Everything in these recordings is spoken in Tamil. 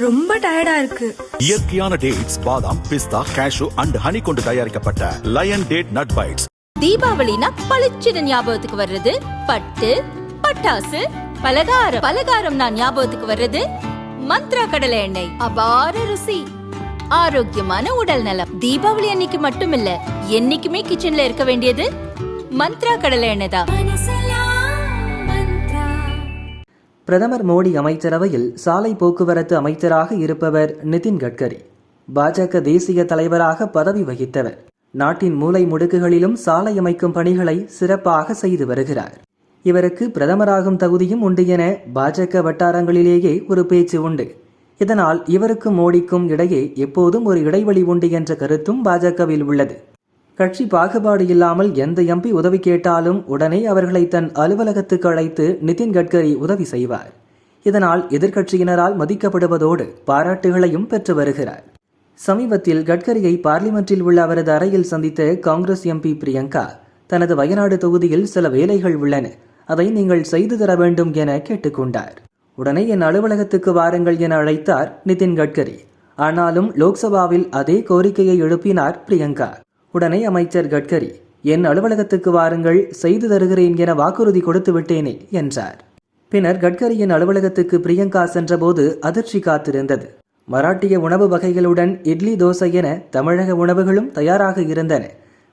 ரொம்ப டயர்டா இருக்கு. இயற்கையான டேட்ஸ், பாதாம், பிஸ்தா, கேஷு அண்ட் ஹனி கொண்டு தயாரிக்கப்பட்ட லயன் டேட் நட் பைட்ஸ். தீபாவளினா பளிச்சுன்னு ஞாபகத்துக்கு வர்றது பட்டு, பட்டாசு, பலகாரம். பலகாரம் நான் ஞாபகத்துக்கு வர்றது மந்த்ரா கடலை எண்ணெய். அபார ருசி, ஆரோக்கியமான உடல் நலம். தீபாவளி அன்னைக்கு மட்டும் இல்ல, என்னைக்குமே கிச்சன்ல இருக்க வேண்டியது மந்த்ரா கடலை எண்ணெய் தான். பிரதமர் மோடி அமைச்சரவையில் சாலை போக்குவரத்து அமைச்சராக இருப்பவர் நிதின் கட்கரி. பாஜக தேசிய தலைவராக பதவி வகித்தவர். நாட்டின் மூலை முடுக்குகளிலும் சாலை அமைக்கும் பணிகளை சிறப்பாக செய்து வருகிறார். இவருக்கு பிரதமராகும் தகுதியும் உண்டு என பாஜக வட்டாரங்களிலேயே ஒரு பேச்சு உண்டு. இதனால் இவருக்கும் மோடிக்கும் இடையே எப்போதும் ஒரு இடைவெளி உண்டு என்ற கருத்தும் பாஜகவில் உள்ளது. கட்சி பாகுபாடு இல்லாமல் எந்த எம்பி உதவி கேட்டாலும் உடனே அவர்களை தன் அலுவலகத்துக்கு அழைத்து நிதின் கட்கரி உதவி செய்வார். இதனால் எதிர்க்கட்சியினரால் மதிக்கப்படுவதோடு பாராட்டுகளையும் பெற்று வருகிறார். சமீபத்தில் கட்கரியை பார்லிமென்ட்டில் உள்ள அவரது அறையில் சந்தித்த காங்கிரஸ் எம்பி பிரியங்கா, தனது வயநாடு தொகுதியில் சில வேலைகள் உள்ளன, அதை நீங்கள் செய்து தர வேண்டும் என கேட்டுக்கொண்டார். உடனே என் அலுவலகத்துக்கு வாருங்கள் என அழைத்தார் நிதின் கட்கரி. ஆனாலும் லோக்சபாவில் அதே கோரிக்கையை எழுப்பினார் பிரியங்கா. உடனே அமைச்சர் கட்கரி, என் அலுவலகத்துக்கு வாருங்கள், செய்து தருகிறேன் என வாக்குறுதி கொடுத்து விட்டேனே என்றார். பின்னர் கட்கரியின் அலுவலகத்துக்கு பிரியங்கா சென்றபோது அதிர்ச்சி காத்திருந்தது. மராட்டிய உணவு வகைகளுடன் இட்லி, தோசை என தமிழக உணவுகளும் தயாராக இருந்தன.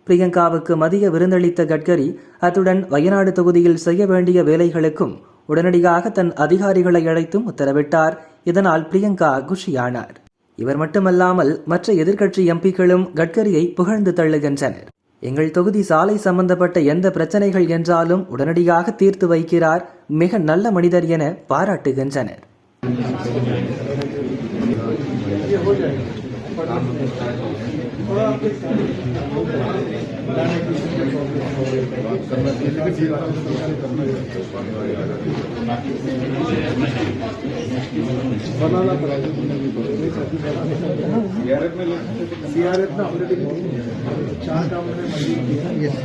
பிரியங்காவுக்கு மதிய விருந்தளித்த கட்கரி அத்துடன் வயநாடு தொகுதியில் செய்ய வேண்டிய வேலைகளுக்கும் உடனடியாக தன் அதிகாரிகளை அழைத்தும் உத்தரவிட்டார். இதனால் பிரியங்கா குஷியானார். இவர் மட்டுமல்லாமல் மற்ற எதிர்க்கட்சி எம்பிக்களும் கட்கரியை புகழ்ந்து தள்ளுகின்றனர். எங்கள் தொகுதி சாலை சம்பந்தப்பட்ட எந்த பிரச்சனைகள் என்றாலும் உடனடியாக தீர்த்து வைக்கிறார், மிக நல்ல மனிதர் என பாராட்டுகின்றனர்.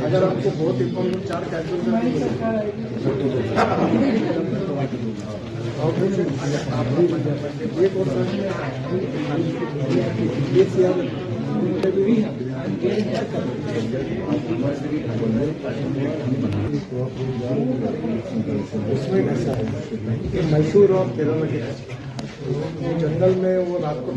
अगर आपको बहुत इम्पोर्टेंट 4 कैंसिल उसमें ऐसा है कि मैसूर और केरला के जंगल में वो रात को